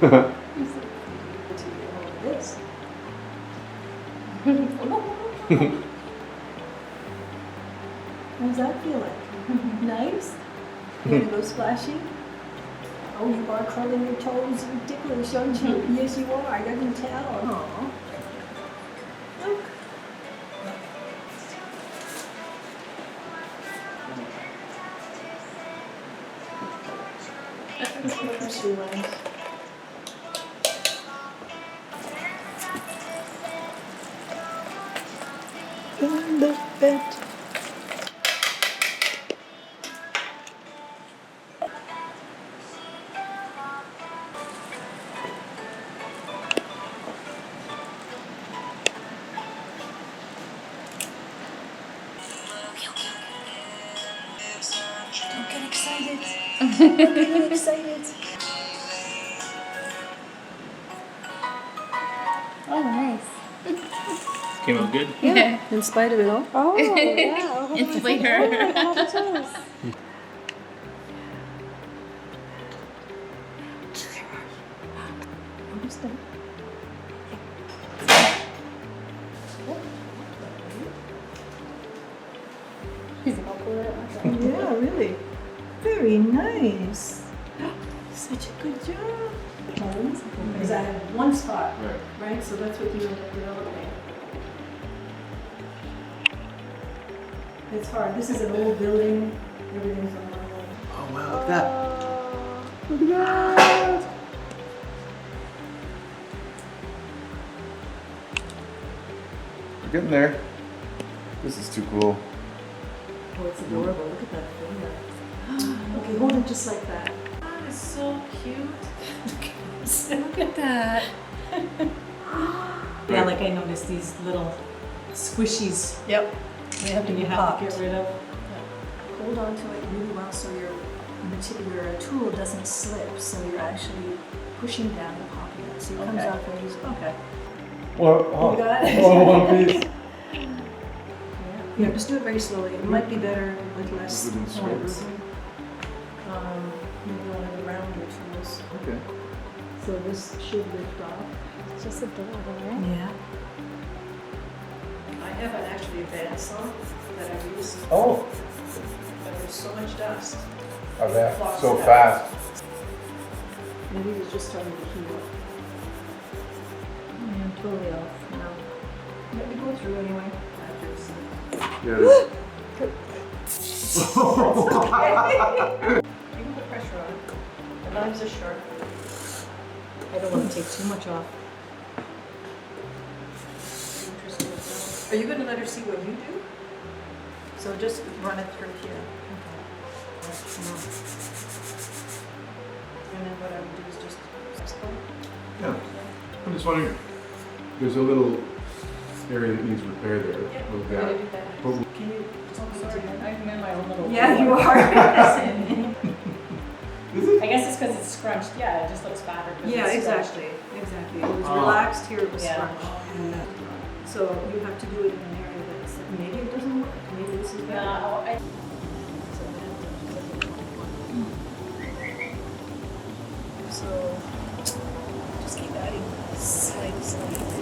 This. What does that feel like? Nice? You want to go splashy? Oh, you are curling your toes and ticklish, aren't you? Yes, you are. I can tell. Aww. Look. Look at shoe lines. In the bed. Don't get excited. Don't get excited. Oh, nice. Came out good? Yeah. In spite of it all. Oh, wow. It's later. Almost done. Yeah, really. Very nice. Such a good job. Because I have one spot, right? So that's what you end up developing. It's hard. This is an old building. Everything's on one way. Oh wow, look at that. Look at that. We're getting there. This is too cool. Oh, it's adorable. Look at that thing. Okay, hold it just like that. That is so cute. Look at that. Yeah, like I noticed these little squishies. Yep. They have to be popped. Get rid of. Hold on to it really well so your tool doesn't slip. So you're actually pushing down and popping it. So it comes out very easily. Okay. Well, You got it? one piece. Yeah, just do it very slowly. It might be better with less Wooden points. strokes. Maybe one of the rounder tools. Okay. So this should lift off. It's just adorable, right? Yeah. I have an actually advanced saw that I use, Oh, but there's so much dust. oh that so fast. Maybe it was just starting to heat up. I'm totally off now. Let me go through anyway. Yeah. it is. You can put pressure on it. The knives are sharp. I don't want to take too much off. Are you going to let her see what you do? So just run it through here. And then what I would do is just Yeah. I'm just wondering, there's a little area that needs repair there. With that. But Can you? Sorry, I'm in my own little. Yeah, you are. I guess it's because it's scrunched. Yeah, it just looks fatter. 'Cause Yeah, it's scrunched. exactly. Exactly. It was relaxed, here it was Yeah. scrunched. So you have to do it in an area that's, maybe it doesn't work, maybe this is better. No, I. So just keep adding slight.